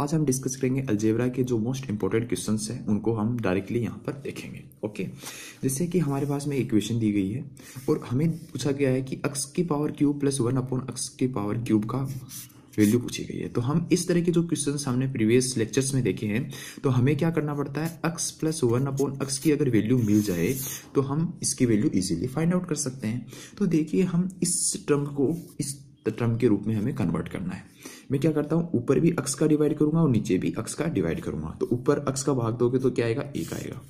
आज हम डिस्कस करेंगे अलजेब्रा के जो मोस्ट इंपॉर्टेंट क्वेश्चंस हैं उनको हम डायरेक्टली यहाँ पर देखेंगे। ओके, जैसे कि हमारे पास में इक्वेशन दी गई है और हमें पूछा गया है कि x की power cube plus 1 upon x की पावर क्यूब का वैल्यू पूछी गई है। तो हम इस तरह के जो क्वेश्चंस हमने प्रीवियस लेक्चर्स में देखे हैं तो हमें क्या करना पड़ता है, x प्लस 1 अपॉन x की अगर वैल्यू मिल जाए तो हम इसकी वैल्यू इजीली फाइंड आउट कर सकते हैं। तो देखिए, हम इस टर्म को इस टर्म के रूप में हमें कन्वर्ट करना है। मैं क्या करता हूँ, ऊपर भी x का डिवाइड करूंगा और नीचे भी x का डिवाइड करूंगा। तो ऊपर x का भाग दोगे तो क्या आएगा, 1 आएगा।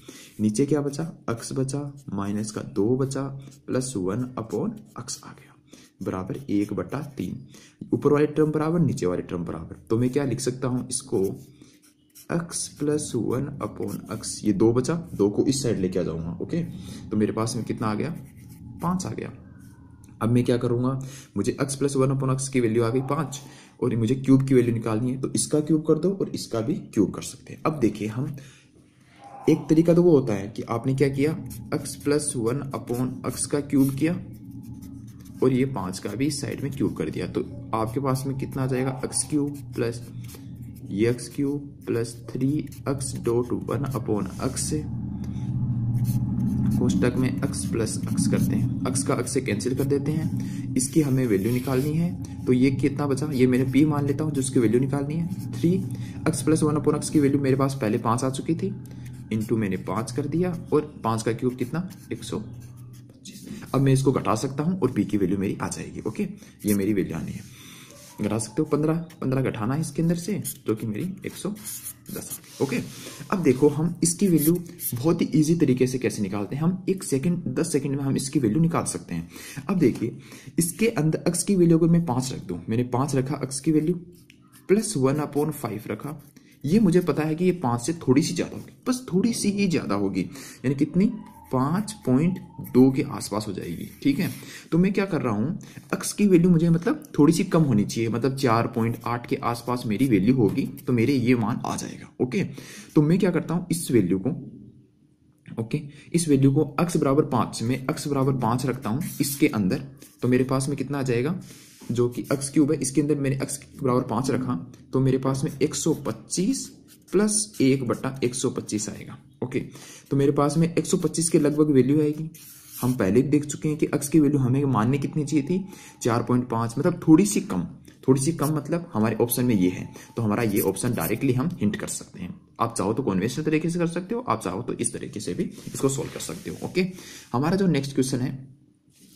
नीचे क्या बचा, x बचा, माइनस का 2 बचा, प्लस 1 अपॉन x आ गया, बराबर 1/3। ऊपर वाले टर्म बराबर, नीचे वाले टर्म बराबर। तो मैं क्या लिख सकता हूँ इसको, x प्लस 1 अपॉन x, ये 2 बचा, 2 को इस साइड लेके आ जाऊंगा। ओके, तो मेरे पास में कितना आ गया, 5 आ गया। अब मैं क्या करूंगा, मुझे x प्लस 1 अपॉन x की वैल्यू आ गई 5 और मुझे क्यूब की वैल्यू निकालनी है, तो इसका क्यूब कर दो और इसका भी क्यूब कर सकते हैं। अब देखिए, हम एक तरीका तो वो होता है कि आपने क्या किया, x प्लस 1 अपॉन x का क्यूब किया और ये 5 का भी इस साइड में क्यूब कर दिया। तो आपके पास में कितना आ जाएगा, x क्यूब प्लस ये x cube plus 3x dot 1 upon x से कोष्टक में x प्लस x करते हैं, x का x से कैंसिल कर देते हैं, इसकी हमें वैल्यू निकालनी है। तो ये कितना बचा, ये मैंने p मान लेता हूँ जिसकी वैल्यू निकालनी है 3x प्लस 1 अपॉन x की वैल्यू मेरे पास पहले 5 आ चुकी थी, इंटू मैंने 5 कर दिया और 5 का क्यूब कितना, 125। अब मैं इसको घटा सकता हूँ और p की वैल्यू मेरी आ जाएगी। ओके, ये मेरी वैल्यू आनी है, घटा सकते हो, 15 घटाना है इसके अंदर से, जो कि मेरी 110। ओके, अब देखो हम इसकी वैल्यू बहुत ही इजी तरीके से कैसे निकालते हैं। हम 1 सेकंड 10 सेकंड में हम इसकी वैल्यू निकाल सकते हैं। अब देखिए, इसके अंदर x की वैल्यू अगर मैं 5 रख दूं, मैंने 5 रखा x की वैल्यू, प्लस 1 अपॉन 5 रखा, ये मुझे पता है कि ये 5 से थोड़ी सी ज्यादा होगी, बस थोड़ी सी ही ज्यादा होगी, यानी कितनी, 5.2 के आसपास हो जाएगी। ठीक है, तो मैं क्या कर रहा हूं, x की वैल्यू मुझे मतलब थोड़ी सी कम होनी चाहिए, मतलब 4.8 के आसपास मेरी वैल्यू होगी तो मेरे ये मान आ जाएगा। ओके, तो मैं क्या करता हूं, इस वैल्यू को, ओके, इस वैल्यू को x बराबर 5 में x बराबर 5 रखता हूं इसके अंदर, तो मेरे पास में कितना आ जाएगा, जो कि x क्यूब है, इसके अंदर मैंने x बराबर 5 रखा तो मेरे पास में 125 प्लस 1/125 आएगा। ओके, तो मेरे पास में 125 के लगभग वैल्यू आएगी। हम पहले भी देख चुके हैं कि x की वैल्यू हमें मानने कितनी चाहिए थी, 4.5, मतलब थोड़ी सी कम मतलब हमारे ऑप्शन में ये है, तो हमारा ये ऑप्शन डायरेक्टली हम हिंट कर सकते हैं। आप चाहो तो कन्वेंशनल तरीके से कर सकते हो, आप चाहो तो इस तरीके से भी इसको सोल्व कर सकते हो। ओके, हमारा जो नेक्स्ट क्वेश्चन है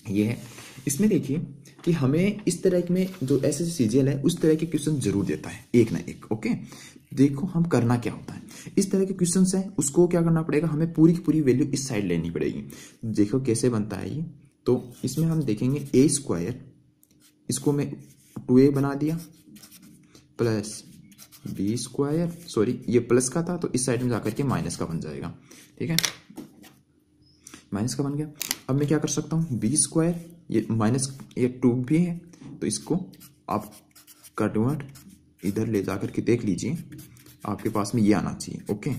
ये है, इसमें देखिए कि हमें इस तरह में जो ऐसे सीजीएल है उस तरह के क्वेश्चन जरूर देता है, एक ना एक। ओके, देखो हम करना क्या होता है, इस तरह के क्वेश्चंस हैं उसको क्या करना पड़ेगा, हमें पूरी की पूरी वैल्यू इस साइड लेनी पड़ेगी। देखो कैसे बनता है ये, तो इसमें हम देखेंगे a स्क्वायर, इसको मैं 2a बना दिया, प्लस b स्क्वायर, सॉरी ये प्लस का था तो इस साइड में जाकर के माइनस का बन जाएगा। ठीक है, माइनस का बन गया। अब मैं क्या कर सकता हूँ, b स्क्वायर, ये माइनस, ये 2 भी है तो इसको आप कन्वर्ट इधर ले जाकर के देख लीजिए, आपके पास में ये आना चाहिए। ओके,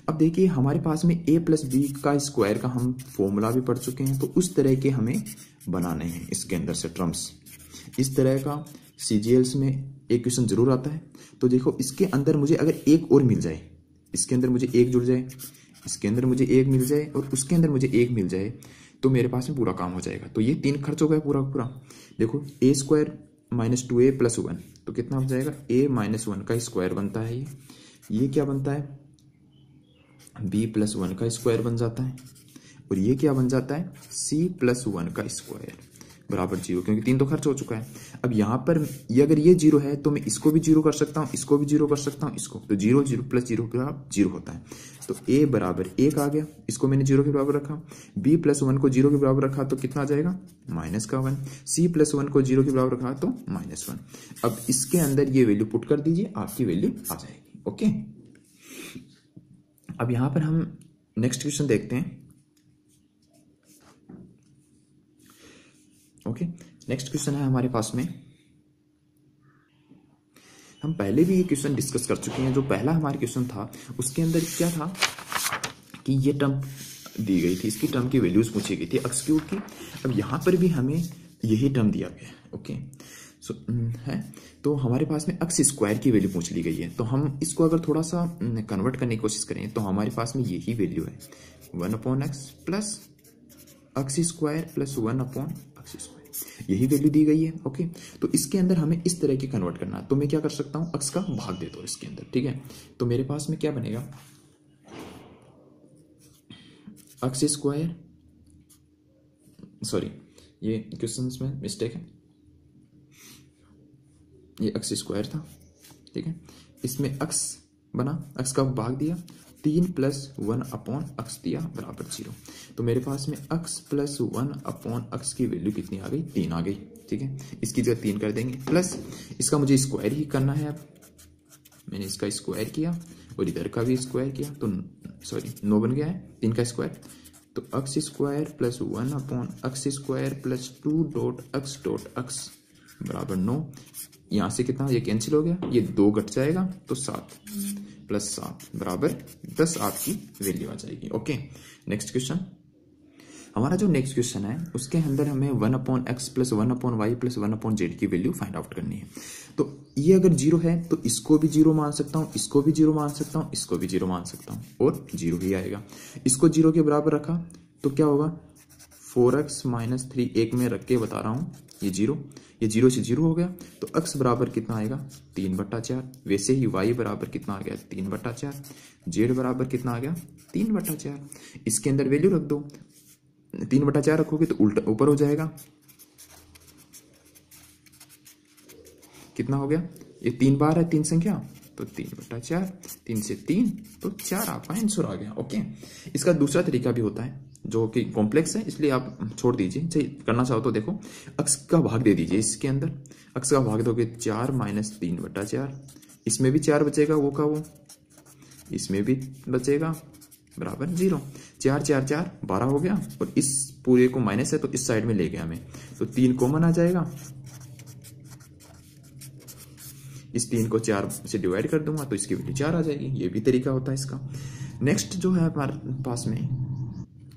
अब देखिए हमारे पास में a प्लस बी का स्क्वायर का हम फॉर्मूला भी पढ़ चुके हैं, तो उस तरह के हमें बनाने हैं इसके अंदर से टर्म्स। इस तरह का सीजीएल्स में एक क्वेश्चन जरूर आता है। तो देखो इसके अंदर मुझे अगर एक और मिल जाए, इसके अंदर मुझे एक जुड़ जाए, इसके अंदर मुझे एक मिल जाए और उसके अंदर मुझे एक मिल जाए, तो मेरे पास में पूरा काम हो जाएगा। तो ये 3 खर्च हो गया पूरा पूरा। देखो a square minus 2a plus 1, तो कितना हो जाएगा, a माइनस 1 का स्क्वायर बनता है ये क्या बनता है, b प्लस 1 का स्क्वायर बन जाता है, और ये क्या बन जाता है, c प्लस 1 का स्क्वायर बराबर 0, क्योंकि 3 तो खर्च हो चुका है। अब यहाँ पर ये अगर ये 0 है तो मैं इसको भी 0 कर सकता हूँ, इसको भी 0 कर सकता हूँ, इसको, तो 0 0 प्लस 0 बराबर 0 होता है। तो a बराबर 1 आ गया, इसको मैंने 0 के बराबर रखा, b प्लस 1 को 0 के बराबर रखा तो कितना आ जाएगा, माइनस का 1, c प्लस 1 को 0 के बराबर रखा तो -1। अब इसके अंदर ये वैल्यू पुट कर दीजिए, आपकी वैल्यू आ जाएगी। ओके, अब यहाँ पर हम नेक्स्ट क्वेश्चन देखते हैं। ओके, नेक्स्ट क्वेश्चन है हमारे पास में, हम पहले भी ये क्वेश्चन डिस्कस कर चुके हैं। जो पहला हमारा क्वेश्चन था उसके अंदर क्या था कि ये टर्म दी गई थी, इसकी टर्म की वैल्यूज पूछी गई थी x क्यूब की। अब यहाँ पर भी हमें यही टर्म दिया गया है। ओके, है। तो हमारे पास में अक्स स्क्वायर की वैल्यू पूछ ली गई है, तो हम इसको अगर थोड़ा सा कन्वर्ट करने की कोशिश करें तो हमारे पास में यही वैल्यू है 1/x प्लस अक्स स्क्वायर प्लस 1/x स्क्वायर, यही वैल्यू दी गई है। ओके, तो इसके अंदर हमें इस तरह की कन्वर्ट करना है, तो मैं क्या कर सकता हूँ, अक्स का भाग दे दो इसके अंदर, ठीक है। तो मेरे पास में क्या बनेगा, अक्स स्क्वायर, सॉरी ये क्वेश्चन में मिस्टेक है, ये अक्स स्क्वायर था, ठीक है। इसमें अक्स बना, अक्स का भाग दिया, 3 + 1/x दिया बराबर 0। तो मेरे पास में अक्स प्लस 1/x की वैल्यू कितनी आ गई, 3 आ गई, ठीक है। इसकी जगह 3 कर देंगे, प्लस इसका मुझे स्क्वायर ही करना है। अब मैंने इसका स्क्वायर किया और इधर का भी स्क्वायर किया, तो सॉरी 9 बन गया है, 3 का स्क्वायर। तो x square plus 1/x square plus 2.x बराबर 9। यहाँ से कितना, ये कैंसिल हो गया, ये 2 घट जाएगा तो 7 + 7 बराबर 10 आपकी वैल्यू आ जाएगी। Okay, next question. हमारा जो नेक्स्ट क्वेश्चन है उसके अंदर हमें 1/x plus 1/y plus 1/z की वैल्यू फाइंड आउट करनी है। तो ये अगर 0 है तो इसको भी 0 मान सकता हूँ, इसको भी 0 मान सकता हूँ, इसको भी 0 मान सकता हूँ, और 0 ही आएगा। इसको 0 के बराबर रखा तो क्या होगा, 4x - 3 एक में रख के बता रहा हूँ, ये 0, ये 0 से 0 हो गया, तो x बराबर कितना आएगा, 3/4। वैसे ही y बराबर कितना आ गया, 3/4। z बराबर कितना आ गया, 3/4। इसके अंदर वैल्यू रख दो, 3/4 रखोगे तो उल्टा ऊपर हो जाएगा, कितना हो गया, ये 3 बार है 3 संख्या, तो 3/4, 3 से 3 तो 4 आपका आंसर आ गया। ओके, इसका दूसरा तरीका भी होता है जो कि कॉम्प्लेक्स है, इसलिए आप छोड़ दीजिए, चाहिए करना चाहो तो देखो, अक्स का भाग दे दीजिए इसके अंदर, अक्स का भाग दोगे 4 - 3/4, इसमें भी 4 बचेगा, वो का वो, इसमें भी बचेगा बराबर 0। 4 4 4 12 हो गया, और इस पूरे को माइनस है तो इस साइड में ले गया मैं, तो 3 कॉमन आ जाएगा, इस 3 को 4 से डिवाइड कर दूंगा तो इसकी वैल्यू 4 आ जाएगी। ये भी तरीका होता है इसका। नेक्स्ट जो है हमारे पास में,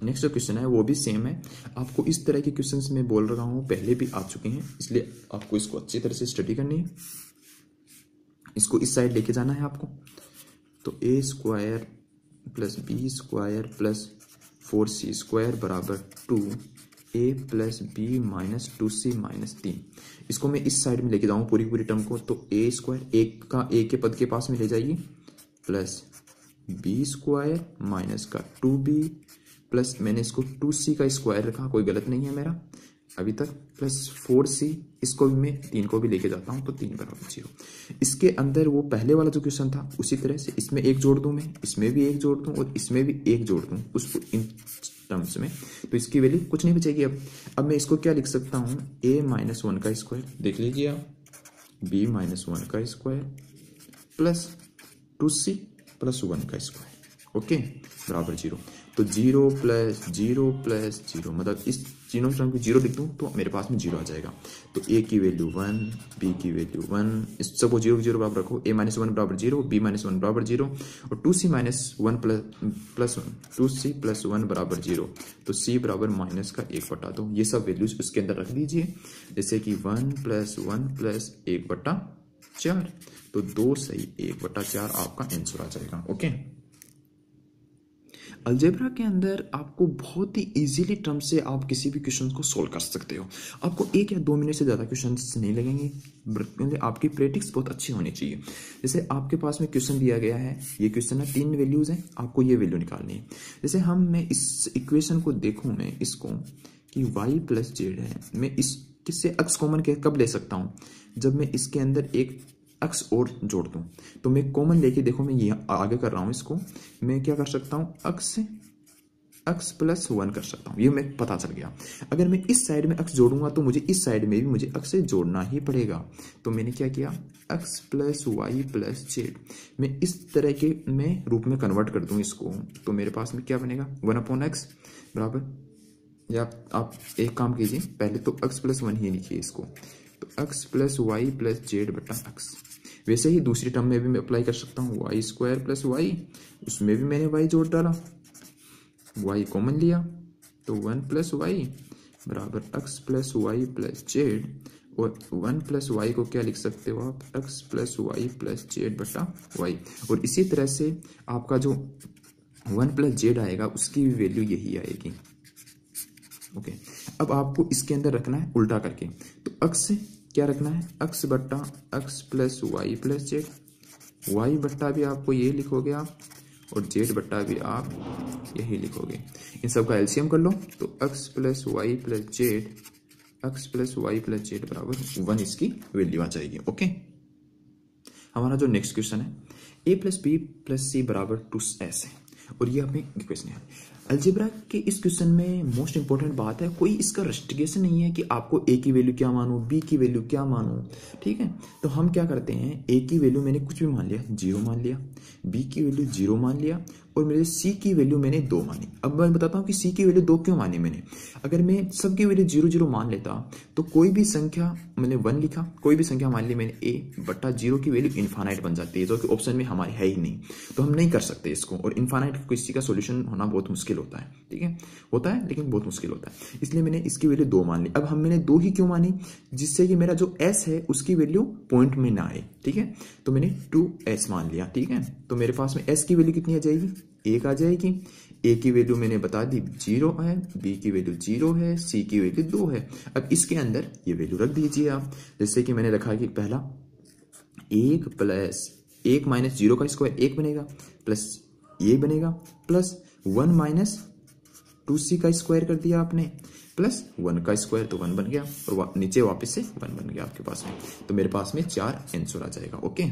नेक्स्ट जो क्वेश्चन है वो भी सेम है। आपको इस तरह के क्वेश्चंस में बोल रहा हूँ पहले भी आ चुके हैं, इसलिए आपको इसको अच्छी तरह से स्टडी करनी है, इसको इस साइड लेके जाना है आपको। तो a² + b² + 4c² बराबर 2a + b - 2c - 3। इसको मैं इस साइड में लेके जाऊँ पूरी पूरी टर्म को, तो a², एक का a के पद के पास में ले जाइए, प्लस b² माइनस का 2b प्लस मैंने इसको 2c का स्क्वायर रखा, कोई गलत नहीं है मेरा अभी तक, प्लस 4c, इसको भी मैं 3 को भी लेके जाता हूँ तो 3 बराबर 0। इसके अंदर वो पहले वाला जो क्वेश्चन था उसी तरह से इसमें 1 जोड़ दूं मैं, इसमें भी 1 जोड़ दूं और इसमें भी 1 जोड़ दूं उस इन टर्म्स में, तो इसकी वैल्यू कुछ नहीं बचेगी। अब मैं इसको क्या लिख सकता हूँ, a - 1 का स्क्वायर, देख लीजिए आप, b - 1 का स्क्वायर प्लस 2c + 1 का स्क्वायर, ओके बराबर 0। तो 0 + 0 + 0, मतलब इस तीनों टर्म को 0 लिख दूं तो मेरे पास में 0 आ जाएगा। तो a की वैल्यू 1, b की वैल्यू 1, इस सबको 0 0 बराबर रखो, a - 1 बराबर 0, b - 1 बराबर 0 और 2c - 1 प्लस 1, 2c + 1 बराबर 0, तो c बराबर -1/2। ये सब वैल्यूज उसके अंदर रख दीजिए, जैसे कि 1 + 1 + 1/4, तो 2 सही 1/4 आपका आंसर आ जाएगा। ओके, अलजेब्रा के अंदर आपको बहुत ही इजीली टर्म से आप किसी भी क्वेश्चन को सोल्व कर सकते हो। आपको 1 या 2 मिनट से ज़्यादा क्वेश्चंस नहीं लगेंगे, आपकी प्रैक्टिस बहुत अच्छी होनी चाहिए। जैसे आपके पास में क्वेश्चन दिया गया है, ये क्वेश्चन है 3 वैल्यूज़ हैं, आपको ये वैल्यू निकालनी है। जैसे मैं इस इक्वेशन को देखूँ, मैं इसको कि y + z है, मैं इस किससे अक्स कॉमन कब ले सकता हूँ, जब मैं इसके अंदर एक अक्स और जोड़ दूं। तो मैं कॉमन लेके देखो, मैं ये आगे कर रहा हूं, इसको मैं क्या कर सकता हूं, अक्स से x + 1 कर सकता हूं, ये मैं पता चल गया। अगर मैं इस साइड में x जोड़ूंगा तो मुझे इस साइड में भी मुझे x से जोड़ना ही पड़ेगा। तो मैंने क्या किया, x + y + z, मैं इस तरह के मैं रूप में कन्वर्ट कर दूं इसको, तो मेरे पास में क्या बनेगा, 1/x बराबर, या आप एक काम कीजिए, पहले तो x + 1 ही लिखिए इसको, तो x + y + z/x। वैसे ही दूसरी टर्म में भी मैं अप्लाई कर सकता हूँ, y² + y, उसमें भी मैंने y जोड़ डाला, y कॉमन लिया, तो 1 + y बराबर x + y + z, और 1 प्लस वाई को क्या लिख सकते हो आप, x plus y plus z बटा वाई। और इसी तरह से आपका जो 1 प्लस जेड आएगा उसकी भी वैल्यू यही आएगी। ओके, अब आपको इसके अंदर रखना है उल्टा करके, तो अक्स क्या रखना है, अक्स बट्टा x plus y plus z, y बट्टा भी आपको ये लिखोगे आप, और जेड बट्टा भी आप यही लिखोगे। इन सब का एलसीएम कर लो, तो x plus y plus z, x plus y plus z बराबर 1 इसकी वैल्यू आ जाएगी। ओके, हमारा जो नेक्स्ट क्वेश्चन है, a plus b plus c बराबर 2s है, और ये हमें इक्वेशन है। अलजेब्रा के इस क्वेश्चन में मोस्ट इंपॉर्टेंट बात है, कोई इसका रेस्ट्रिक्शन नहीं है कि आपको a की वैल्यू क्या मानो, b की वैल्यू क्या मानो, ठीक है। तो हम क्या करते हैं, a की वैल्यू मैंने कुछ भी मान लिया, 0 मान लिया, b की वैल्यू 0 मान लिया, और मेरे c की वैल्यू मैंने 2 मानी। अब मैं बताता हूँ कि c की वैल्यू 2 क्यों मानी मैंने। अगर मैं सबकी वैल्यू 0 0 मान लेता तो कोई भी संख्या, मैंने 1 लिखा, कोई भी संख्या मान ली मैंने a बट्टा 0 की वैल्यू इन्फानाइट बन जाती है, जो कि ऑप्शन में हमारे है ही नहीं, तो हम नहीं कर सकते इसको। और इन्फानाइट किसी का सोल्यूशन होना बहुत मुश्किल होता है, ठीक है, होता है लेकिन बहुत मुश्किल होता है, इसलिए मैंने इसकी वैल्यू 2 मान ली। अब हम मैंने 2 ही क्यों मानी, जिससे कि मेरा जो s है उसकी वैल्यू पॉइंट में ना आए, ठीक है, तो मैंने 2s मान लिया, ठीक है। तो मेरे पास में s की वैल्यू कितनी आ जाएगी, 1 आ जाएगी। a की वैल्यू मैंने बता दी 0 है, b की वैल्यू 0 है, c की वैल्यू 2 है। अब इसके अंदर ये वैल्यू रख दीजिए आप, जैसे कि मैंने रखा कि पहला 1 प्लस 1 माइनस 0 का स्क्वायर 1 बनेगा, प्लस ये बनेगा, प्लस 1 माइनस 2c का स्क्वायर कर दिया आपने, प्लस 1 का स्क्वायर, तो 1 बन गया, और नीचे वापस से 1 बन गया आपके पास में। तो मेरे पास में 4 आंसर आ जाएगा। ओके,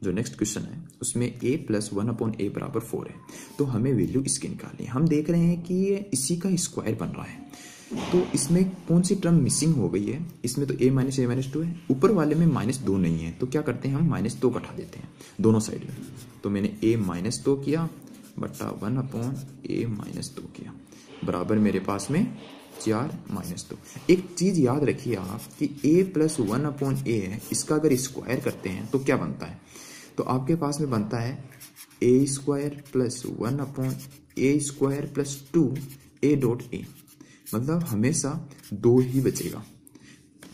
जो नेक्स्ट क्वेश्चन है उसमें a प्लस 1 अपॉन a बराबर 4 है, तो हमें वैल्यू इसकी निकालनी है। हम देख रहे हैं कि ये इसी का स्क्वायर बन रहा है, तो इसमें कौन सी टर्म मिसिंग हो गई है, इसमें तो a माइनस -2 है, ऊपर वाले में -2 नहीं है, तो क्या करते हैं हम -2 घटा देते हैं दोनों साइड में। तो मैंने a -2 किया बट्टा 1 अपॉन a -2 किया, बराबर मेरे पास में 4 -2। एक चीज याद रखिए आप कि a प्लस 1 अपॉन a है, इसका अगर स्क्वायर करते हैं तो क्या बनता है, तो आपके पास में बनता है a square plus 1 upon a square plus 2 a dot a, मतलब हमेशा 2 ही बचेगा,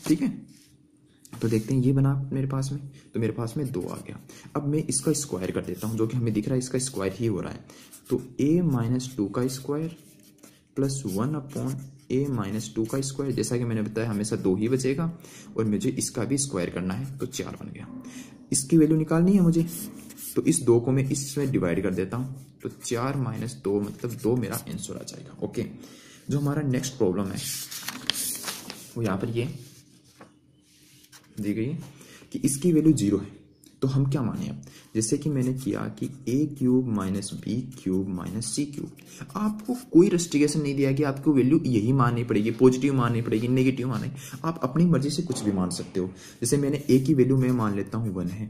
ठीक है। तो देखते हैं ये बना मेरे पास में, तो मेरे पास में 2 आ गया। अब मैं इसका स्क्वायर कर देता हूँ, जो कि हमें दिख रहा है इसका स्क्वायर ही हो रहा है, तो a -2 का स्क्वायर प्लस 1 अपॉन a -2 का स्क्वायर, जैसा कि मैंने बताया हमेशा 2 ही बचेगा, और मुझे इसका भी स्क्वायर करना है, तो 4 बन गया। इसकी वैल्यू निकालनी है मुझे, तो इस 2 को मैं इसमें डिवाइड कर देता हूँ, तो 4 - 2 मतलब 2 मेरा आंसर आ जाएगा। ओके, जो हमारा नेक्स्ट प्रॉब्लम है वो यहाँ पर ये दी गई है कि इसकी वैल्यू 0 है, तो हम क्या माने अब, जैसे कि मैंने किया कि a³ minus b³ minus c³, आपको कोई रेस्ट्रिक्शन नहीं दिया कि आपको वैल्यू यही माननी पड़ेगी, पॉजिटिव माननी पड़ेगी, नेगेटिव माननी, आप अपनी मर्जी से कुछ भी मान सकते हो। जैसे मैंने a की वैल्यू मैं मान लेता हूँ 1 है,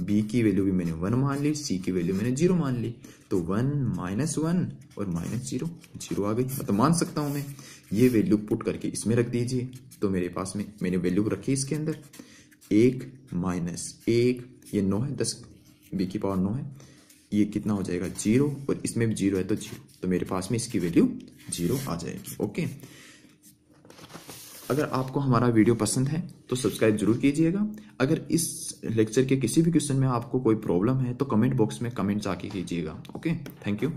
b की वैल्यू भी मैंने 1 मान ली, c की वैल्यू मैंने 0 मान ली, तो 1 -1 और -0 0 आ गई, मतलब मान सकता हूँ मैं। ये वैल्यू पुट करके इसमें रख दीजिए, तो मेरे पास में मैंने वैल्यू रखी इसके अंदर 1 -1, ये 9 है, 10 b की पावर 9 है, ये कितना हो जाएगा 0, और इसमें भी 0 है तो 0, तो मेरे पास में इसकी वैल्यू 0 आ जाएगी। ओके, अगर आपको हमारा वीडियो पसंद है तो सब्सक्राइब जरूर कीजिएगा। अगर इस लेक्चर के किसी भी क्वेश्चन में आपको कोई प्रॉब्लम है तो कमेंट बॉक्स में कमेंट जाके कीजिएगा। Okay, thank you.